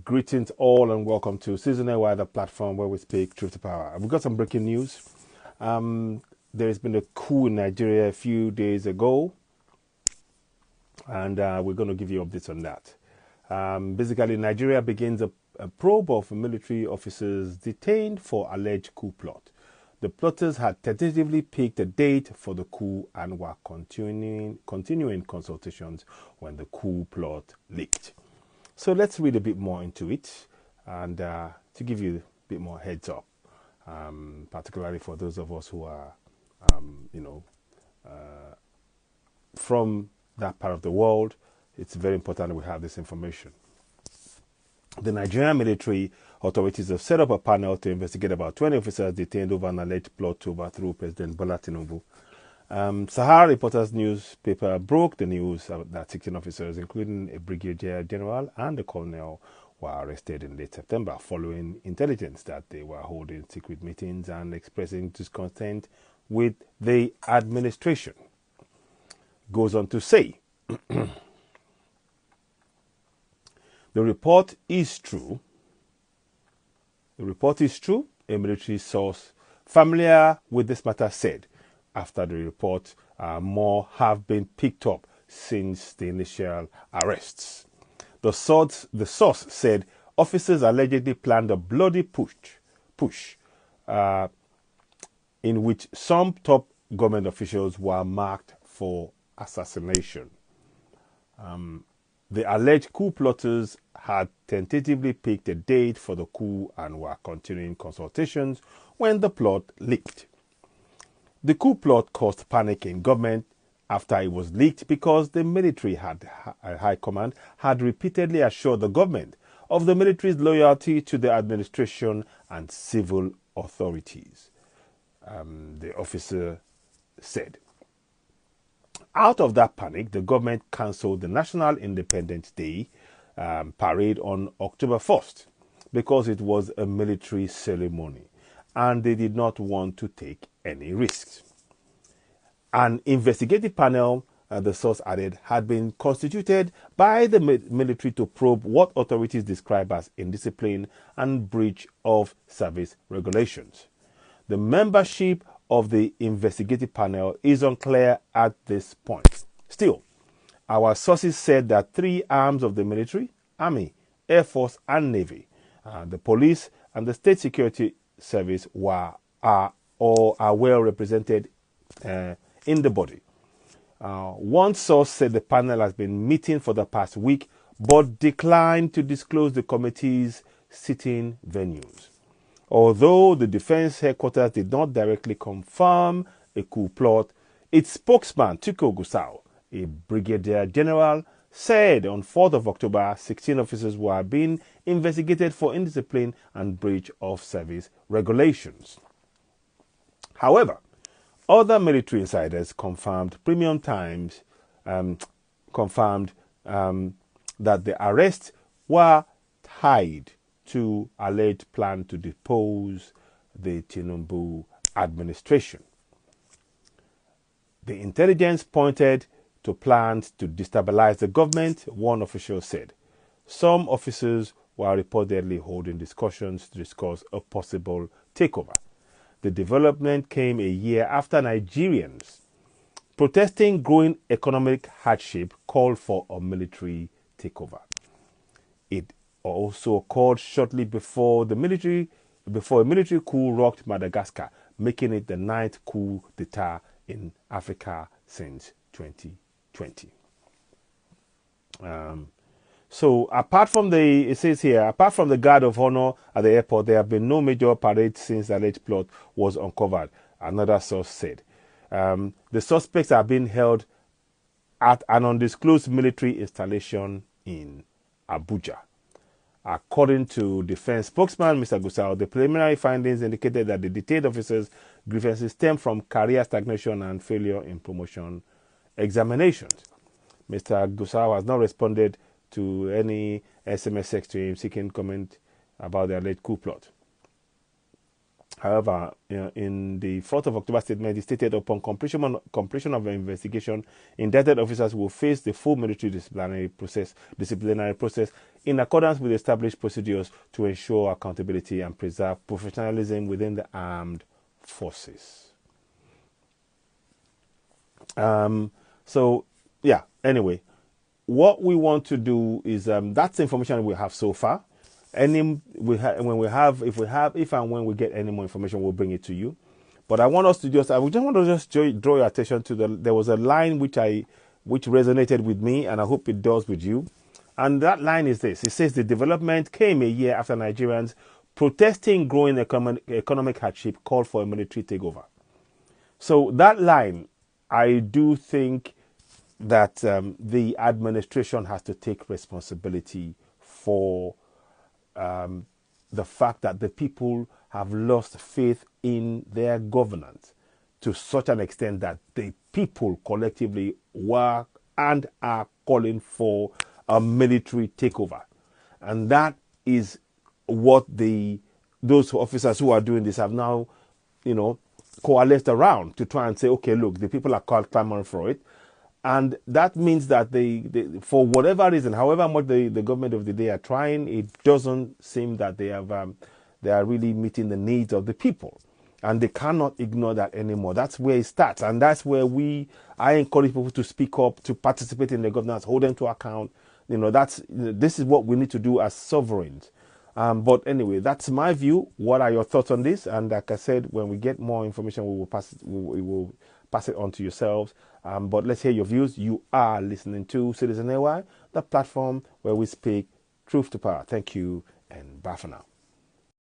Greetings all and welcome to Season A, the platform where we speak truth to power. We've got some breaking news. There's been a coup in Nigeria a few days ago, and we're going to give you updates on that. Basically, Nigeria begins a probe of military officers detained for alleged coup plot. The plotters had tentatively picked a date for the coup and were continuing consultations when the coup plot leaked. So let's read a bit more into it and to give you a bit more heads up, particularly for those of us who are, from that part of the world. It's very important that we have this information. The Nigerian military authorities have set up a panel to investigate about 20 officers detained over an alleged plot to overthrow President Bola Tinubu. Sahara Reporters newspaper broke the news that 16 officers, including a brigadier general and a colonel, were arrested in late September following intelligence that they were holding secret meetings and expressing discontent with the administration. Goes on to say, the report is true. The report is true, a military source familiar with this matter said. After the report, more have been picked up since the initial arrests. The source said officers allegedly planned a bloody push in which some top government officials were marked for assassination. The alleged coup plotters had tentatively picked a date for the coup and were continuing consultations when the plot leaked. The coup plot caused panic in government after it was leaked because the military high command had repeatedly assured the government of the military's loyalty to the administration and civil authorities, the officer said. Out of that panic, the government cancelled the National Independence Day parade on October 1st because it was a military ceremony and they did not want to take any risks. An investigative panel, the source added, had been constituted by the military to probe what authorities describe as indiscipline and breach of service regulations. The membership of the investigative panel is unclear at this point. Still, our sources said that 3 arms of the military, Army, Air Force, and Navy, the police, and the State Security Service are well represented in the body. One source said the panel has been meeting for the past week but declined to disclose the committee's sitting venues. Although the defense headquarters did not directly confirm a coup plot, its spokesman, Tuko Gusau, a brigadier general, said on 4th of October 16 officers were being investigated for indiscipline and breach of service regulations. However, other military insiders confirmed Premium Times that the arrests were tied to alleged plan to depose the Tinubu administration. The intelligence pointed to plans to destabilize the government, one official said. Some officers were reportedly holding discussions to discuss a possible takeover. The development came a year after Nigerians protesting growing economic hardship called for a military takeover. It also occurred shortly before a military coup rocked Madagascar, making it the 9th coup d'etat in Africa since 2020. So apart from the guard of honor at the airport, there have been no major parades since the alleged plot was uncovered, another source said. The suspects are being held at an undisclosed military installation in Abuja. According to defense spokesman Mr. Gusau, the preliminary findings indicated that the detained officers' grievances stem from career stagnation and failure in promotion examinations. Mr. Gusau has not responded to any SMS text to him seeking comment about the alleged coup plot. However, in the 4th of October statement, it stated upon completion of the investigation, indicted officers will face the full military disciplinary process in accordance with established procedures to ensure accountability and preserve professionalism within the armed forces. So, yeah, anyway, what we want to do is that's the information we have so far. If and when we get any more information, we'll bring it to you. But I want us to draw your attention to there was a line which resonated with me, and I hope it does with you. And that line is this: it says the development came a year after Nigerians protesting growing economic hardship called for a military takeover. So that line, I do think that the administration has to take responsibility for the fact that the people have lost faith in their governance to such an extent that the people collectively were and are calling for a military takeover. And that is what those officers who are doing this have now, coalesced around to try and say, okay, look, the people are clamoring for it. And that means that they, for whatever reason, however much the government of the day are trying, it doesn't seem that they are really meeting the needs of the people. And they cannot ignore that anymore. That's where it starts. And that's where I encourage people to speak up, to participate in the governance, hold them to account. This is what we need to do as sovereigns. But anyway, that's my view. What are your thoughts on this? And like I said, when we get more information, we will pass it on to yourselves. But let's hear your views. You are listening to Citizen AY, the platform where we speak truth to power. Thank you, and bye for now.